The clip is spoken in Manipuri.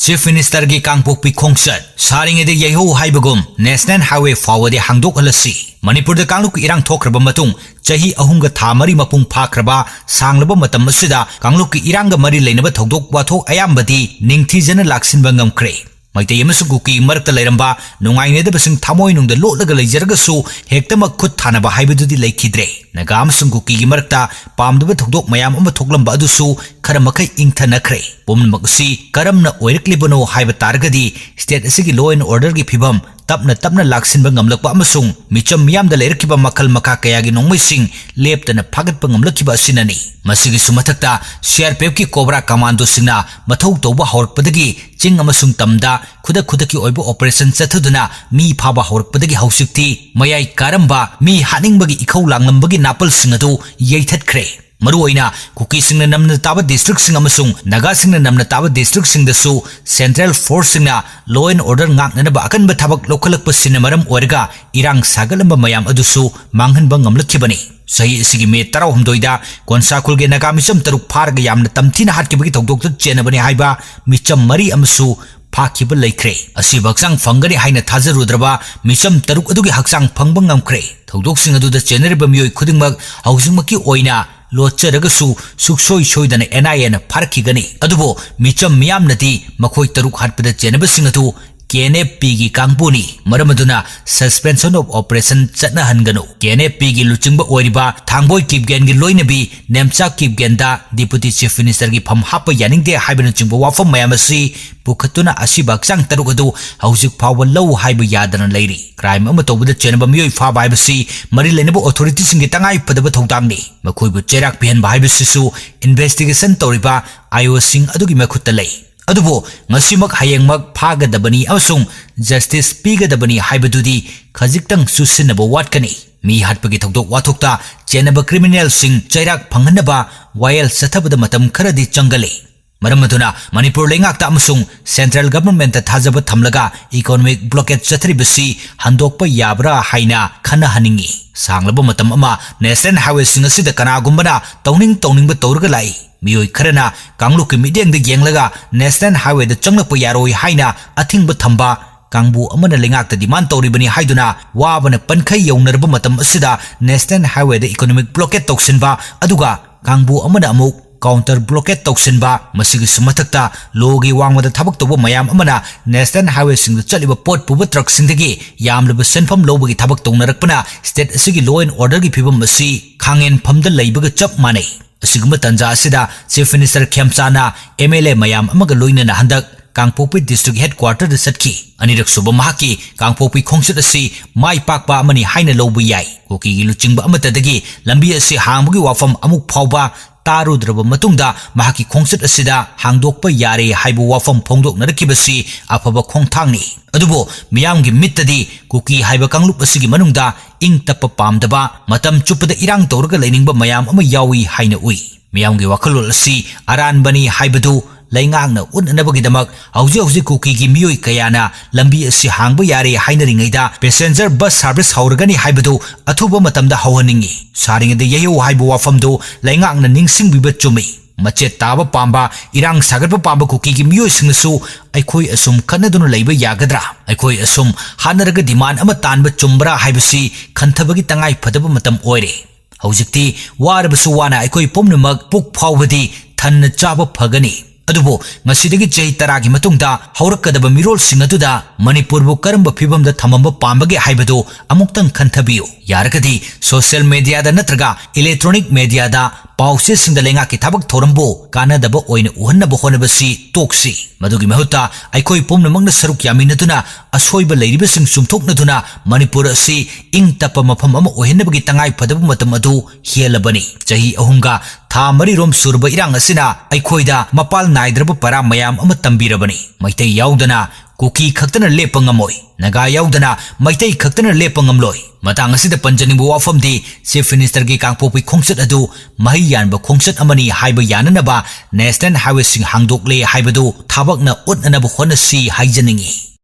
Chief Minister gi kangpokpi khongchat Saringeida yeihouba National Highway fawade hangdok halasi Manipur da kangluk irang thokraba matung chahi ahumga tha mari mapung phakraba sanglaba matam asida kangluk iranga mari leinaba thogdok wathok ayambadi ningthijana laksinba ngamkre Maitay amasung kuki marakta lairamba nungainedabasing thamoy nungda lotlaga leijaragassu hektamak khut thanaba haibadudi leikidre naga amasung kuki gi marakta pamdaba thogdok mayam ama thoglamba adusu khara makai ingthanakre pumnamak asi karamna oiriklibano haiba targadi state asigi law and order gi phibam tapna laksinba ngamlakpa amasung micham miyamda leirakiba makal makha kayagi nongmaising leptana phagatpa ngamlakiba asinani masigi sumathakta CRPF ki cobra commando singna mathau tawba hawrakpadagi ching amasung tamda khudaki oibo operation chathuduna mi phaba hawrakpadagi hausikti mayai karamba mi haningbagi ikhau langlambagi napal singadu yeithatkre Maruoina, Kuki sing the Namna Taba district sing amasung, Naga sing the Namna Taba district sing the Su, Central Force singna, Law and Order Ngak Nanabakan Batabak local Pasinamaram Orga, Irang Sagalamba Mayam Adusu, Mangan Bangam Lakibani. Say Sigime Tarahum Doida, Gonsakulge Nagamisam Taruk Pargayam, the Tamtina Hatkibit of Dr. Jenabani Haiba, Micham Mari Amasu. Pakibal Lakre, a Sibaksang Fungari Haina Tazarudraba, Misham Tarukadugi Haksang Pangbangam Cray, Todoxing ado the General Mui Kudingmag, Hausumaki Oina, Locharagasu, Suksoi Shoidan NIN Parkigani, Adubo, Micham Miam Nati, Makoi Taruk Harpeda Jenabasingatu, Kene Pigi Kangpuni, Maramaduna, suspension of operation Chatna Hangano, Kene Pigi Luchimba Oriba, Tangboy Kip Gengi Loinabi, Nemsa Kip Genda, Deputy Chief Minister Gipam Hapa Yaning de Hibanachimbo Wafam Mayamasi, Bukatuna Asibak Sang Tarukadu, Hausik Power Low Hiba Yadan Lady, Crime Amato with the Chenaba Mui Fa Bibasi, Marilenabo authorities in Gitangai Padabotogani, Makuibu Cherak Pian Bibasisu, Investigation Toriba, Iowa Sing Adugi Makutale. Adubo, ngasimak hayangmak phagadabani amasung justice pigadabani haibadudi khajiktang susinaba watkani mi hatpagi thogdok wathokta chenaba criminal sing chairak phanghanaba wayal sathabada matam kharadi changale maramaduna Manipur lengakta amasung central government ta thajaba thamlaga economic blockade chatribasi handokpa yabra haina khana haningi sanglaba matam ama national highway sing asida kanagumbana tawning ba tawrga lai Miyoi Karana, Kangluk Median the Yanglaga, National Highway the Changlapo Yaroi Haina, Ating Batamba, Kangbu Amana Lingak the Dimanto Ribani Haiduna, Wabana Pankay Yonerbumatam Asida, National Highway the Economic Blockade Toxinba, Aduga, Kangbu Amana Amuk, Counter Blockade Toxinba, Masigi Sumatakta, Logi Wang with the Tabak to Mayam Amana, National Highway sing the Chaliba Port Puba Trucks in the Gay, Yam Lebasen from Logi Tabak to Narakpana, State Sigi Law and Order People Masi, Kangen Pum the Labor Chop Money. Sigma Tanza Sida, Chief Minister Kemsana, MLA Mayam Amagaluina Handak, Kangpokpi District Headquarters the Satki, Anirak Subamaki, Kangpokpi Khongchat Mai Pakba Mani Haina Lobu Yai, Koki Luchingba Amatadagi, Lambia Si Hambugi Wafam Amuk Pauba, Taru Draba Matunda, Mahaki Khongchat Asida, Hangdokpa Yari, Haibu Wafam Pongdok Narakibasi, Apaba Khongtangni. Adubo, Miyamgi Mitadi, Kuki Haiba Kanglup Asigi Manunda, Ing Tapa Pamdaba, Matam Chupada Irang Torga Laningba Mayam Ama Yawi Haina Ui. Miyamgi Wakalul Si, Aran Bani Haibadu, Laingangna Unanabagidamak, Hauzi Kuki Miyoi Kayana, Lambi Si Hangba Yari Hainaringeida, Passenger Bus Service Hauragani Haibadu, Atuba Matamda Hawaningi, Saringeida Yehu Haibu Wafamdo, Laingangna Ningsing Bibachumi. Machet Taba Pamba, Irang Sagarpa Pamba Kuki Miyoi Singasu, Aikoi Asum Kanadun Labor Yagadra, Aikoi Asum, Hanaraga Demand Amatan Chumbra Haibasi, Kantabagi Tangai Padaba Matam Oire. Hauzikti, Warabasuana, Aikoi Pumnumag, Puk Pawadi, Tan Chaba Pagani. Adubo, Masidagi Jay Taragi Matunda, Haurakadaba Mirol Singatuda, Manipur Karamba Pibam the Tamamba Pambagi Haibado, Amuktan Kantabio, Yarakadi, social media da Natraga, electronic media da, Pauses in the Lengaki Tabak Torambo, Kana Dabo Oin Uhana Bohonabasi, Toxi, Madugi Mahuta, Aikoi Pum among the Sarukia Minatuna, Asoiba Lady Bissing Sumtok Natuna, Manipur Si, Ing Tapamapam Ohinabagi Tangai Padabumatamadu, Hielabani, Jahi Ahunga, Ta Marirom Surba Irang Asina, Aikoida, Mapal Naidraba Para Mayam Amatambirabani, Maite Yaudana, Kuki Kaktana Lepangamoi, Naga Yaudana, Maite Kaktana Lepangamloi, Matangasi Panjanibu Wafam di, Chief Minister Gi Kangpokpi Khongchat Adu, Mahiyan ba Khongchat Amani Haiba Yananaba, National Highway Sing Hangdok Le Haibadu, Tabak na Ut Anabu Honasi Haijaningi.